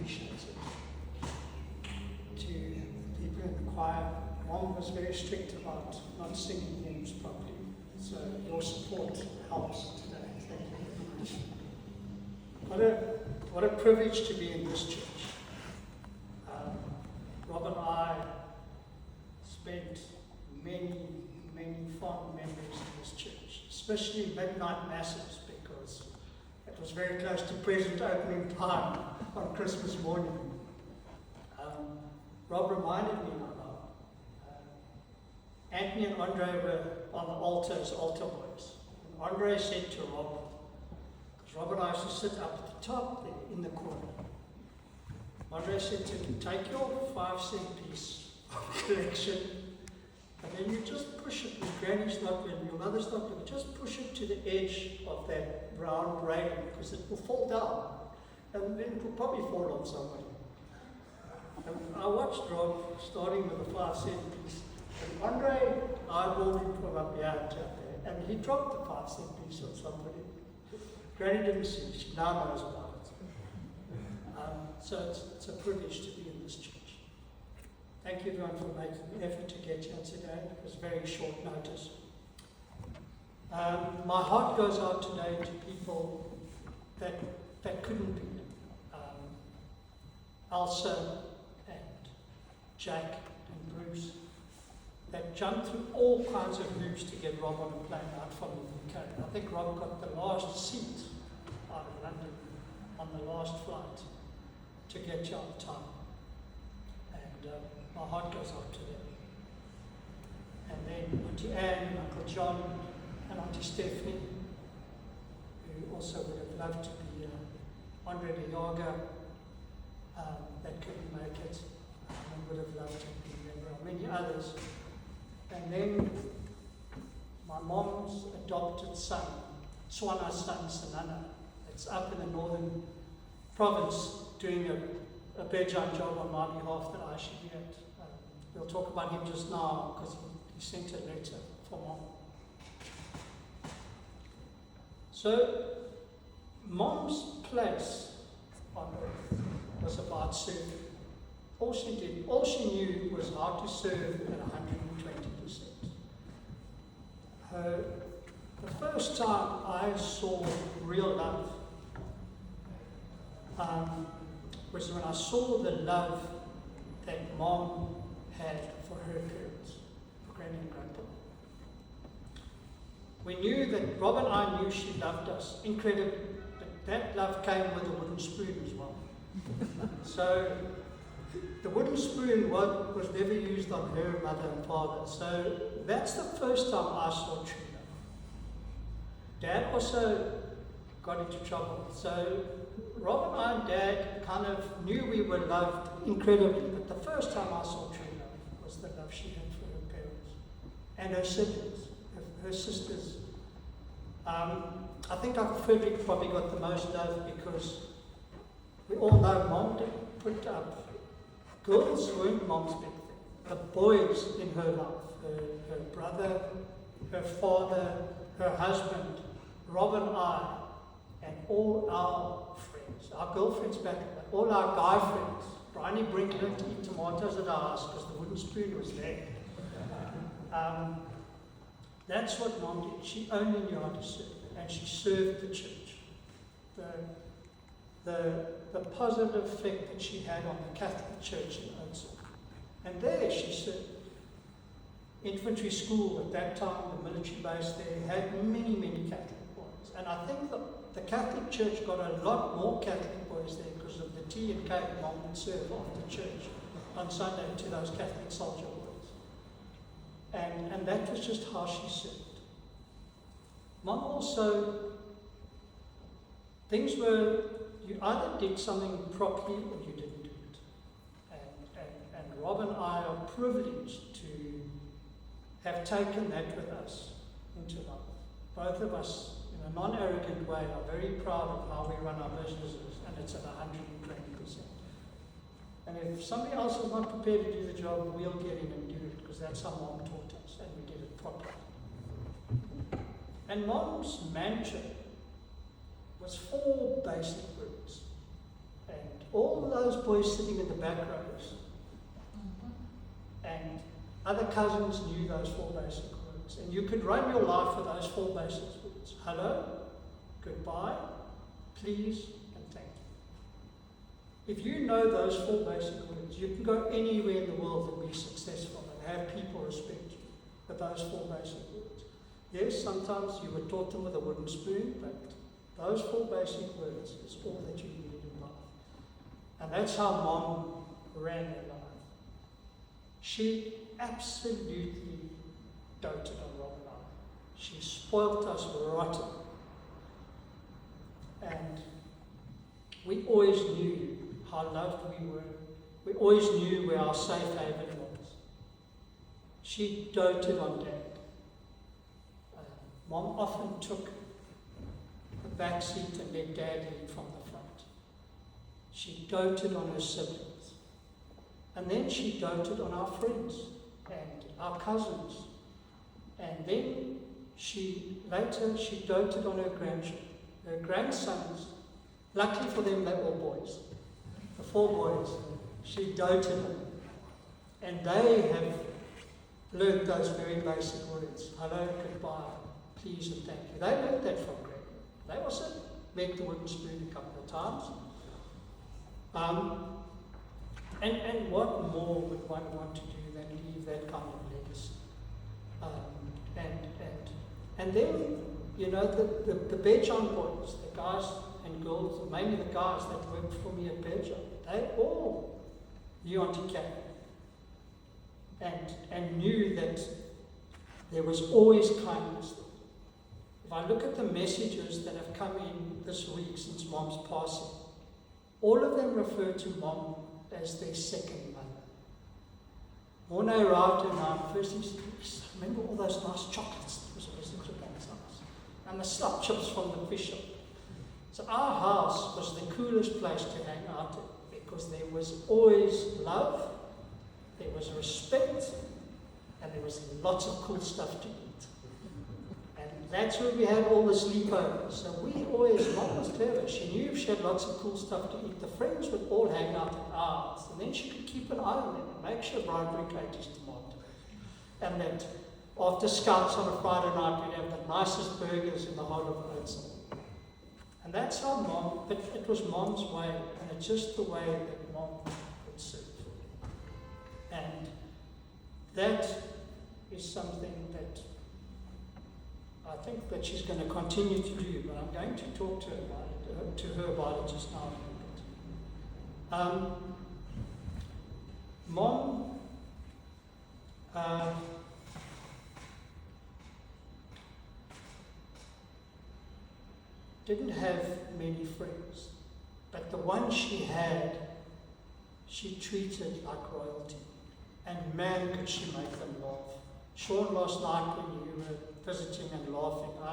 appreciates it. To people in the choir, Mom was very strict about not singing hymns properly, so your support helps today. Thank you very much. What a privilege to be in this church. Rob and I spent many fond memories in this church, especially midnight masses, because it was very close to present opening time on Christmas morning. Rob reminded me now, Aunty and Andre were on the altar as altar boys. And Andre said to Rob, because Rob and I used to sit up at the top there in the corner, Andre said to me, take your 5-cent piece of collection, and then you just push it, with Granny's not there, your mother's not there, just push it to the edge of that round railing, because it will fall down, and then it will probably fall on somebody. And I watched Rob starting with a 5-cent piece, and Andre eyeballed him from up here to up there, and he dropped the 5-cent piece on somebody. Granny didn't see it, she now knows about it. So it's a privilege to be in this church. Thank you everyone for making the effort to get here today. It was very short notice. My heart goes out today to people that couldn't be. Elsa and Jack and Bruce, that jumped through all kinds of hoops to get Rob on a plane out from the UK. I think Rob got the last seat out of London on the last flight to get you on time. And my heart goes out to them. And then Aunty Anne and Uncle John and Aunty Stephanie, who also would have loved to be Andre de Jager, that couldn't make it, and would have loved to be there. There are many others. And then my mom's adopted son, Tswana's son, Sanana. It's up in the northern province, doing a better job on my behalf than I should be at. We'll talk about him just now because he sent a letter for Mom. So, Mom's place on earth was about serving. All she did, all she knew was how to serve at 120%. The first time I saw real love was when I saw the love that Mom had for her parents, for Granny and Grandpa. We knew that, Rob and I knew she loved us incredibly, but that love came with a wooden spoon as well. So the wooden spoon was never used on her mother and father. So that's the first time I saw true love. Dad also got into trouble. So Rob and I and Dad kind of knew we were loved incredibly, but the first time I saw true love was the love she had for her parents and her siblings, her sisters. I think Uncle Frederick probably got the most love because we all know Mom didn't put up. Girls weren't Mom's big thing. The boys in her life, her brother, her father, her husband, Rob and I, and all our friends, our girlfriends back then, all our guy friends. Bryony Brink learned to eat tomatoes at our house because the wooden spoon was there. That's what Mom did. She only knew how to serve, and she served the church. The positive effect that she had on the Catholic Church in Oatsel. And there she served. Infantry school at that time, the military base there, had many Catholic boys. And I think the Catholic Church got a lot more Catholic boys there because of the tea and cake Mom would serve after church on Sunday to those Catholic soldier boys. And that was just how she served. Mom also, things were, you either did something properly or you didn't do it. And Rob and I are privileged to have taken that with us into life. Both of us, in a non-arrogant way, are very proud of how we run our businesses, and it's at 120%. And if somebody else is not prepared to do the job, we'll get in and do it, because that's how Mom taught us, and we did it properly. And Mom's mantra was 4 basic words. And all those boys sitting in the back rows, and other cousins knew those 4 basic words. And you could run your life with those 4 basic words. Hello, goodbye, please, and thank you. If you know those 4 basic words, you can go anywhere in the world and be successful and have people respect you with those 4 basic words. Yes, sometimes you were taught them with a wooden spoon, but those 4 basic words is all that you need in life. And that's how Mom ran her life. She absolutely doted on Rob and I. She spoilt us rotten. And we always knew how loved we were. We always knew where our safe haven was. She doted on Dad. Mom often took the back seat and let Dad lead from the front. She doted on her siblings. And then she doted on our friends and our cousins. And then later she doted on her grandchildren. Her grandsons, luckily for them, they were all boys. The 4 boys, she doted on them. And they have learned those very basic words. Hello, goodbye, please and thank you. They learned that from Greg. They also met the wooden spoon a couple of times. And what more would one want to do than leave that kind of legacy? And then, you know, the Bejan boys, the guys and girls, mainly the guys that worked for me at Bejan, they all knew Aunty Catherine and knew that there was always kindness there. If I look at the messages that have come in this week since Mom's passing, all of them refer to Mom as their second mother. When I arrived in our first, he said, remember all those nice chocolates that was always in Japan's house, and the slop chips from the fish shop. So our house was the coolest place to hang out in, because there was always love, there was respect, and there was lots of cool stuff to eat. And that's where we had all the sleepovers. So we always, Mom was clever. She knew if she had lots of cool stuff to eat, the friends would all hang out at ours. And then she could keep an eye on them and make sure Bribery ate his tomato. And that after Scouts on a Friday night, we'd have the nicest burgers in the whole of Oatsel. And that's how Mom, but it was Mom's way, and it's just the way that Mom would serve. And that is something that I think that she's going to continue to do, but I'm going to talk to her about it just now a little bit. Mom didn't have many friends, but the ones she had, she treated like royalty. And man, could she make them laugh. Sean, last night when you were visiting and laughing, I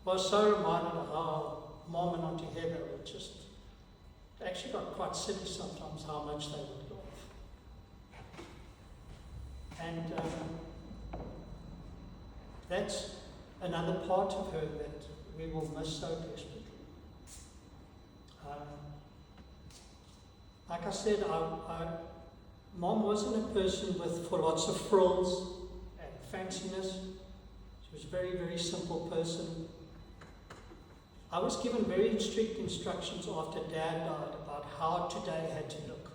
was so reminded of how Mom and Aunty Heather were just, actually got quite silly sometimes how much they would laugh. And that's another part of her that we will miss so desperately. Like I said, Mom wasn't a person for lots of frills and fanciness. She was a very, very simple person. I was given very strict instructions after Dad died about how today had to look.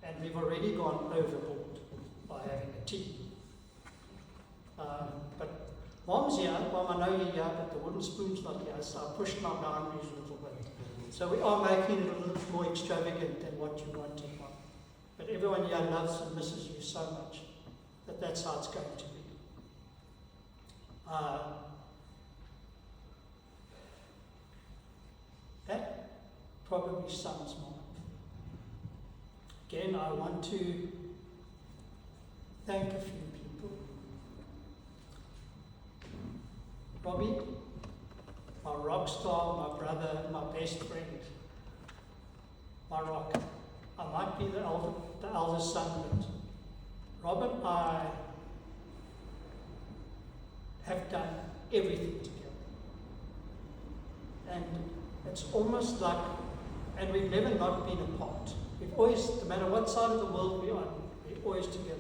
And we've already gone overboard by having a tea. But Mom's here, Mom, I know you're here, but the wooden spoon's not here, so I pushed my boundaries a little bit. So we are making it a little bit more extravagant than what you wanted, Mom. But everyone here loves and misses you so much that that's how it's going to be. That probably sums Mom. Again, I want to thank a few people. Robbie, my rock star, my brother, my best friend, my rock. I might be the eldest son, but Rob and I have done everything together. And it's almost like And we've never not been apart. We've always, no matter what side of the world we're on, we're always together.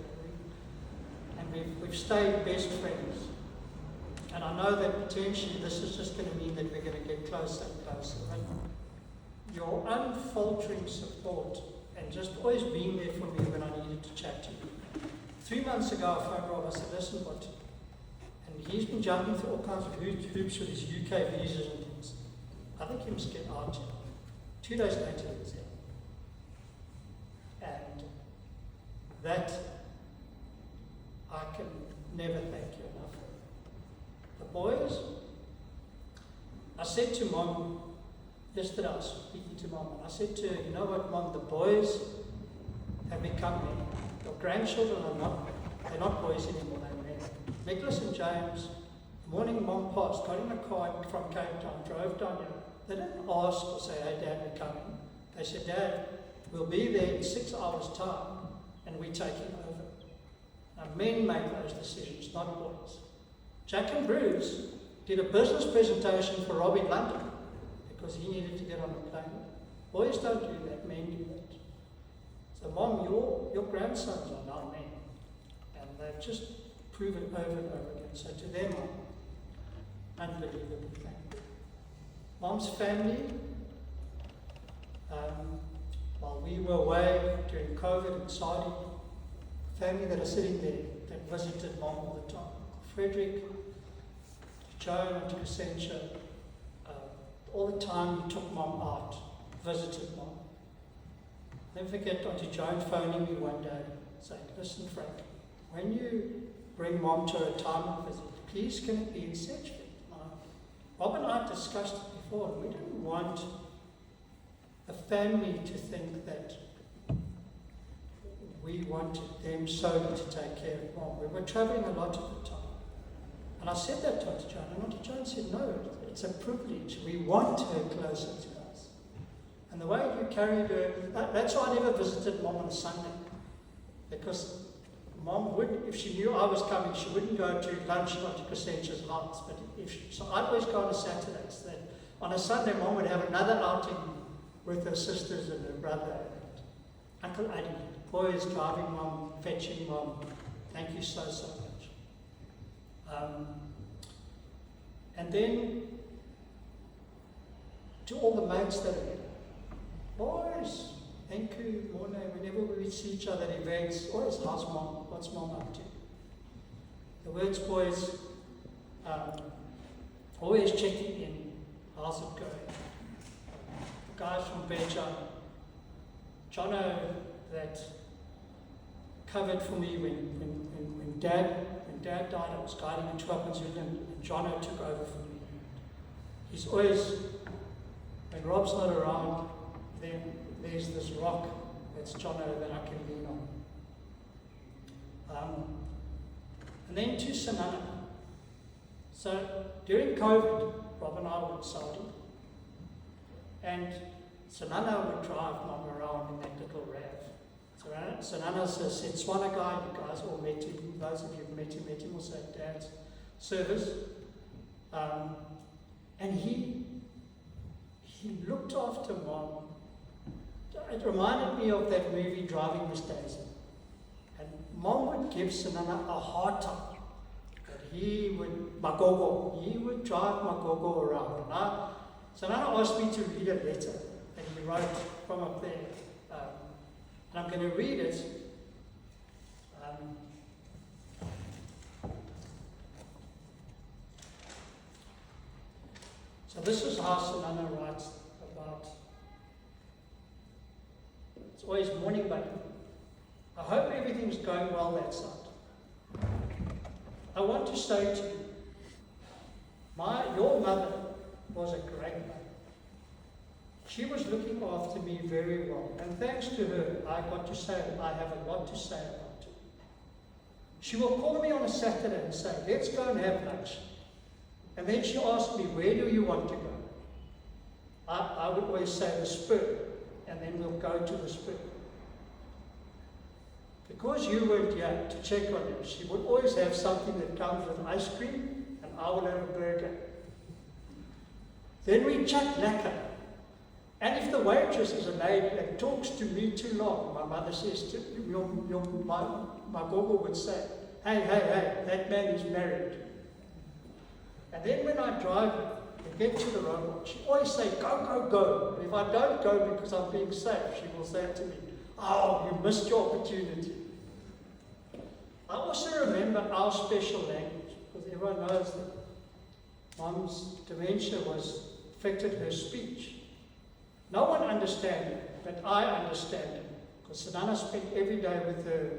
And we've stayed best friends. And I know that potentially this is just going to mean that we're going to get closer and closer. And your unfaltering support and just always being there for me when I needed to chat to you. 3 months ago, I phoned Rob. I said, listen, what? And he's been jumping through all kinds of hoops with his UK visas and things. I think he must get out here. 2 days later, he was here. And that, I can never thank you enough. The boys, I said to Mom, yesterday I was speaking to Mom, and I said to her, you know what, Mom, the boys have become men. Your grandchildren are not, they're not boys anymore, they're men. Nicholas and James, the morning Mom passed, got in a car from Cape Town, drove down here. They didn't ask or say, hey Dad, we're coming. They said, Dad, we'll be there in 6 hours' time, and we're taking over. Now, men make those decisions, not boys. Jack and Bruce did a business presentation for Rob in London because he needed to get on a plane. Boys don't do that, men do that. So, Mom, your grandsons are now men, and they've just proven over and over again. So, to them, I'm unbelievably thankful. Mom's family, while we were away during COVID in Saudi, family that are sitting there that visited Mom all the time. Frederick, Joan, and Crescentia, all the time he took Mom out, visited Mom. Never forget Aunty Joan phoning me one day saying, listen Frank, when you bring Mom to a retirement visit, please can it be in Sedgwick? Rob and I discussed it before, and we didn't want the family to think that we wanted them solely to take care of Mom. We were travelling a lot at the time. And I said that to Aunty Joan, and Aunty Joan said, no, it's a privilege. We want her closer to us. And the way you carried her, that's why I never visited Mom on a Sunday. Because Mom would, if she knew I was coming, she wouldn't go to lunch at Aunty Crescentia's house. But so I'd always go on a Saturday. So that on a Sunday, Mom would have another outing with her sisters and her brother and Uncle Eddie. Boys driving Mom, fetching Mom. Thank you so much. And then to all the mates that are here. Boys, thank you, morning. Whenever we see each other at events, always how's Mom? What's Mom up to? The words boys, always checking in. How's it going? The guys from Beja, Jono that covered for me when Dad died. I was guiding a tour up in Zealand, and Jono took over for me. He's always, when Rob's not around, then there's this rock that's Jono that I can lean on. And then to Sanana. So during COVID, Rob and I were in Saudi, and Sanana would drive Mom around in that little RAV. So Sanana's a Setswana guy, you guys all met him, those of you who met him also at Dad's service. And he looked after Mom. It reminded me of that movie Driving Miss Daisy. And Mom would give Sanana a hard time. But he would drive Magogo around. And Sanana asked me to read a letter that he wrote from up there. And I'm going to read it. So this is how Sanana writes about, it's always morning, but I hope everything's going well that side. I want to say to you, your mother was a great mother. She was looking after me very well, and thanks to her, I got to say that I have a lot to say about her. She will call me on a Saturday and say, let's go and have lunch. And then she asked me, where do you want to go? I would always say the Spur, and then we'll go to the Spur. Because you weren't here to check on her, she would always have something that comes with ice cream, and I would have a burger. Then we chat lekker. And if the waitress is a lady that talks to me too long, my mother says to my gogo would say, hey, that man is married. And then when I drive and get to the robot, she always say, go. And if I don't go because I'm being safe, she will say to me, oh, you missed your opportunity. I also remember our special language, because everyone knows that Mom's dementia affected her speech. No one understands it, but I understand it, because Sanana spent every day with her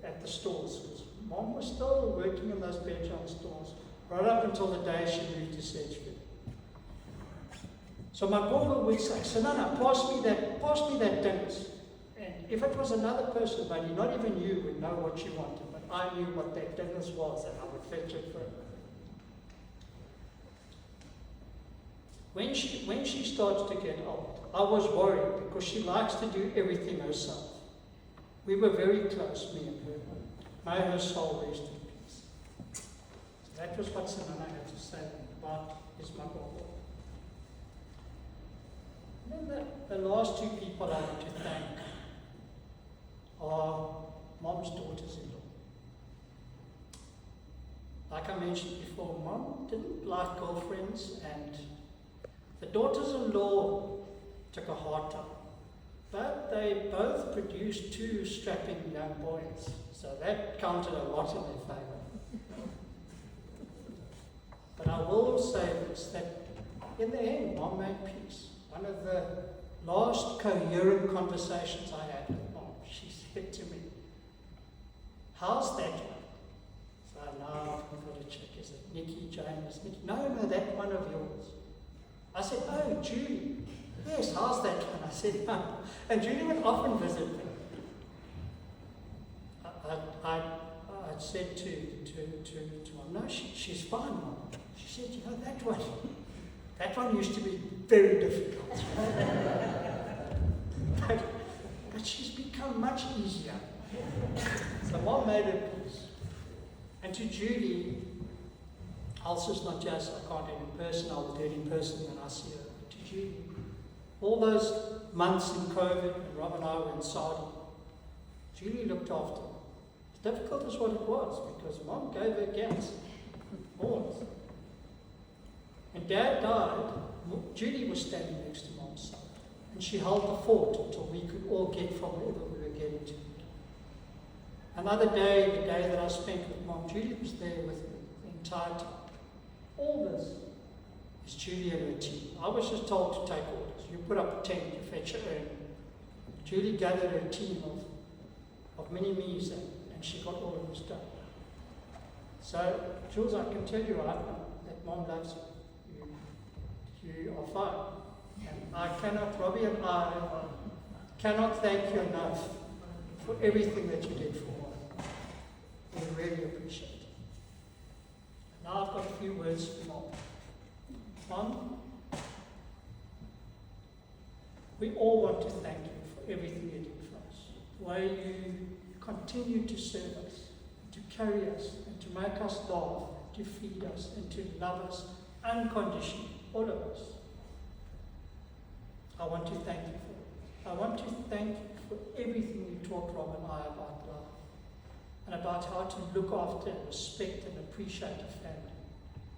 at the stores, because Mom was still working in those bedroom stores, right up until the day she moved to Sedgefield. So my gogo would say, Sanana, pass me that dance. And if it was another person, buddy, not even you would know what she wanted, but I knew what that dance was, and I would fetch it for her. When she starts to get old, I was worried because she likes to do everything herself. We were very close, me and her. May her soul rest in peace. So that was what Sanana had to say about his mother. And then the last two people I want to thank are Mom's daughters-in-law. Like I mentioned before, Mom didn't like girlfriends, and the daughters-in-law took a hard time. But they both produced two strapping young boys, so that counted a lot in their favour. But I will say this, that in the end, Mom made peace. One of the last coherent conversations I had with Mom, she said to me, how's that one? So now I've got to check, is it Nikki, James, Nikki? No, that one of yours. I said, oh, Julie. Yes, how's that one? I said, no. And Julie would often visit me. I said to Mom, no, she's fine, Mom. She said, you know, that one used to be very difficult. but she's become much easier. So Mom made her peace. And to Julie, Ulcer's not just, I can't do it in person, I'll do it in person when I see her. But to Julie, all those months in COVID, and Rob and I were in Saudi, Julie looked after me. As difficult as what it was, because Mom gave her gas. Always. When Dad died, Julie was standing next to Mom's side, and she held the fort until we could all get from wherever we were getting to. Another day, the day that I spent with Mom, Julie was there with me the entire time. All this is Julie and her team. I was just told to take orders. You put up a tent, you fetch your own. Julie gathered her team of mini-me's and she got all of this done. So, Jules, I can tell you right now that Mom loves you. You are fine. And I cannot, Robbie and I cannot thank you enough for everything that you did for her. We really appreciate it. Now I've got a few words for Mom. Mom, we all want to thank you for everything you did for us. The way you continue to serve us, to carry us, and to make us laugh, to feed us, and to love us unconditionally, all of us. I want to thank you for it. I want to thank you for everything you taught Rob and I about life, and about how to look after and respect and appreciate a family.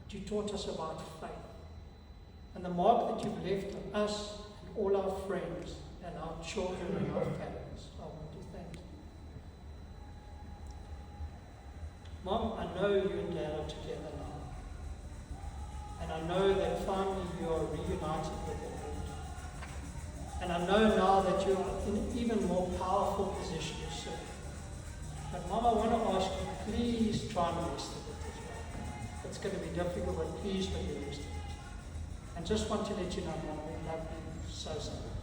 But you taught us about faith, and the mark that you've left on us and all our friends and our children and our families. I want to thank you. Mom, I know you and Dad are together now, and I know that finally you are reunited with them. And I know now that you are in an even more powerful position to serve. But Mom, I want to ask you, please try and rest a bit as well. It's going to be difficult, but please let me rest a bit. And just want to let you know, Mom, we love you so much.